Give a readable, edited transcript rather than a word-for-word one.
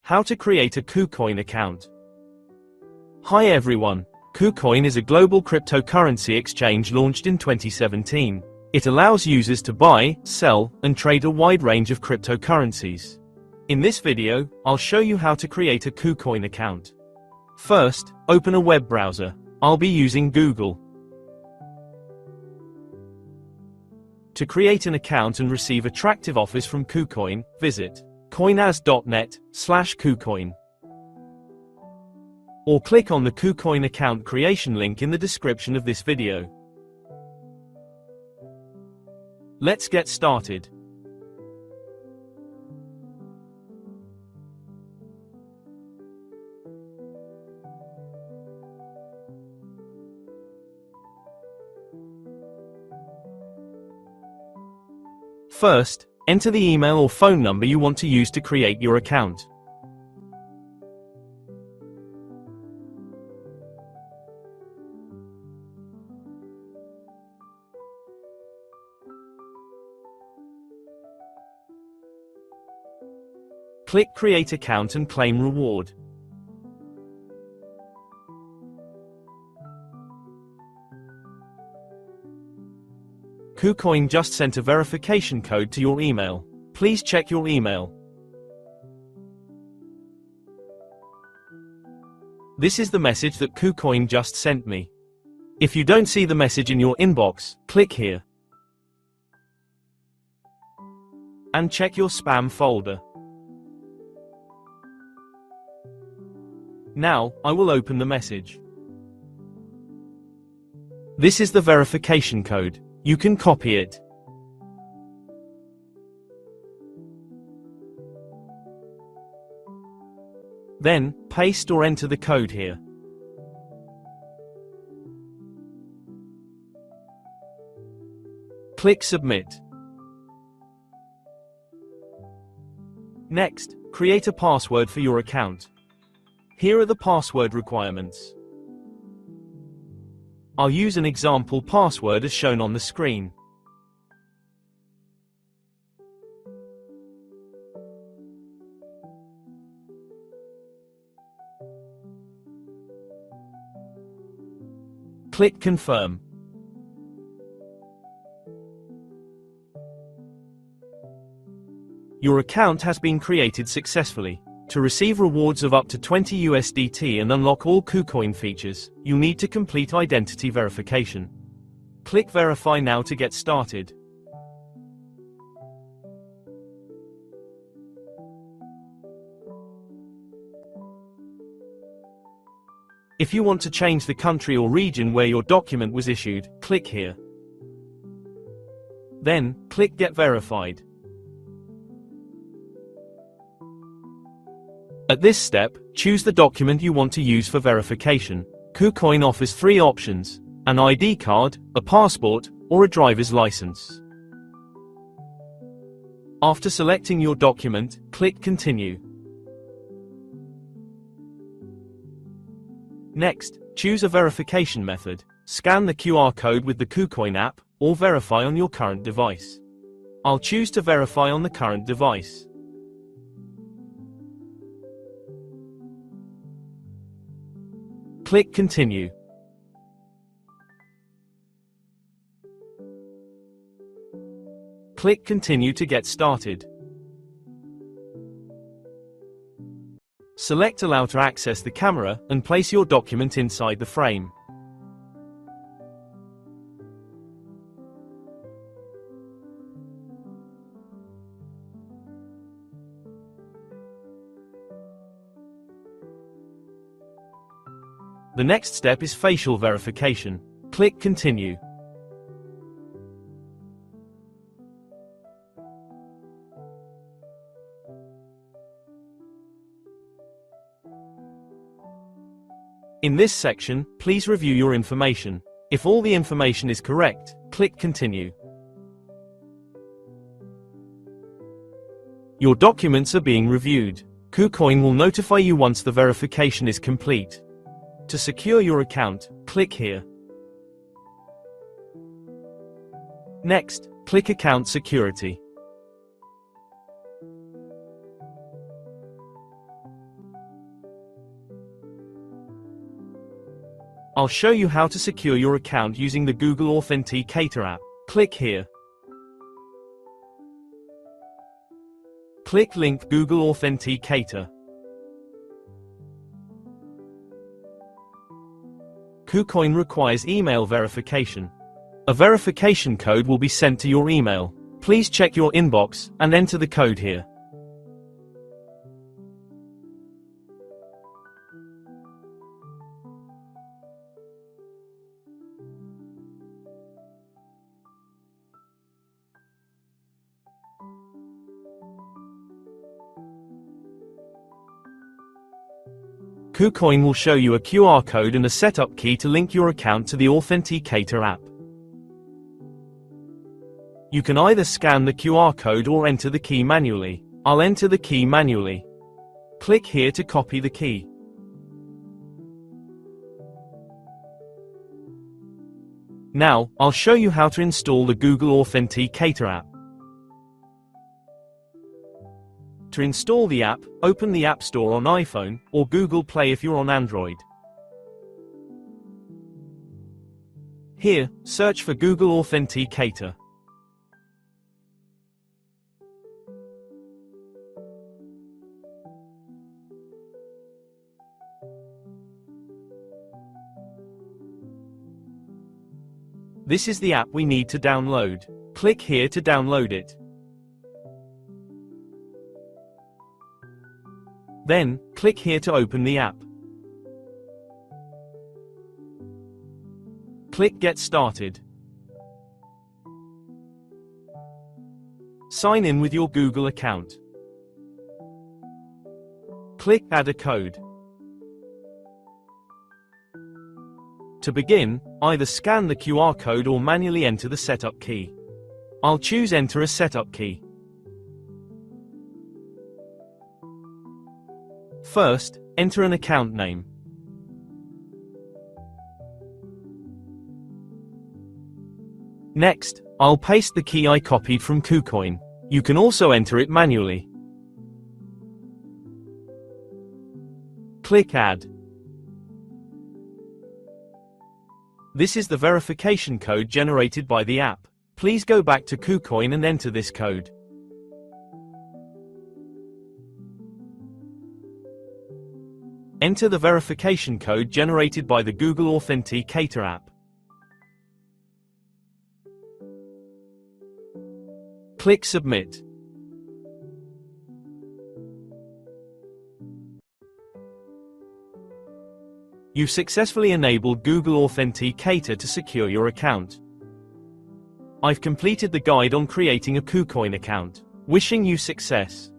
How to create a KuCoin account. Hi everyone. KuCoin is a global cryptocurrency exchange launched in 2017. It allows users to buy, sell, and trade a wide range of cryptocurrencies. In this video, I'll show you how to create a KuCoin account. First, open a web browser. I'll be using Google. To create an account and receive attractive offers from KuCoin, visit coinaz.net/KuCoin. Or click on the KuCoin account creation link in the description of this video. Let's get started. First, enter the email or phone number you want to use to create your account. Click Create Account and claim reward. KuCoin just sent a verification code to your email. Please check your email. This is the message that KuCoin just sent me. If you don't see the message in your inbox, click here. And check your spam folder. Now, I will open the message. This is the verification code. You can copy it. Then, paste or enter the code here. Click Submit. Next, create a password for your account. Here are the password requirements. I'll use an example password as shown on the screen. Click Confirm. Your account has been created successfully. To receive rewards of up to 20 USDT and unlock all KuCoin features, you need to complete identity verification. Click Verify now to get started. If you want to change the country or region where your document was issued, click here. Then, click Get Verified. At this step, choose the document you want to use for verification. KuCoin offers 3 options: an ID card, a passport, or a driver's license. After selecting your document, click Continue. Next, choose a verification method. Scan the QR code with the KuCoin app, or verify on your current device. I'll choose to verify on the current device. Click Continue. Click Continue to get started. Select Allow to access the camera, and place your document inside the frame. The next step is facial verification. Click Continue. In this section, please review your information. If all the information is correct, click Continue. Your documents are being reviewed. KuCoin will notify you once the verification is complete. To secure your account, click here. Next, click Account Security. I'll show you how to secure your account using the Google Authenticator app. Click here. Click link Google Authenticator. KuCoin requires email verification. A verification code will be sent to your email. Please check your inbox and enter the code here. KuCoin will show you a QR code and a setup key to link your account to the Authenticator app. You can either scan the QR code or enter the key manually. I'll enter the key manually. Click here to copy the key. Now, I'll show you how to install the Google Authenticator app. To install the app, open the App Store on iPhone, or Google Play if you're on Android. Here, search for Google Authenticator. This is the app we need to download. Click here to download it. Then, click here to open the app. Click Get Started. Sign in with your Google account. Click Add a code. To begin, either scan the QR code or manually enter the setup key. I'll choose Enter a setup key. First, enter an account name. Next, I'll paste the key I copied from KuCoin. You can also enter it manually. Click Add. This is the verification code generated by the app. Please go back to KuCoin and enter this code. Enter the verification code generated by the Google Authenticator app. Click Submit. You've successfully enabled Google Authenticator to secure your account. I've completed the guide on creating a KuCoin account. Wishing you success.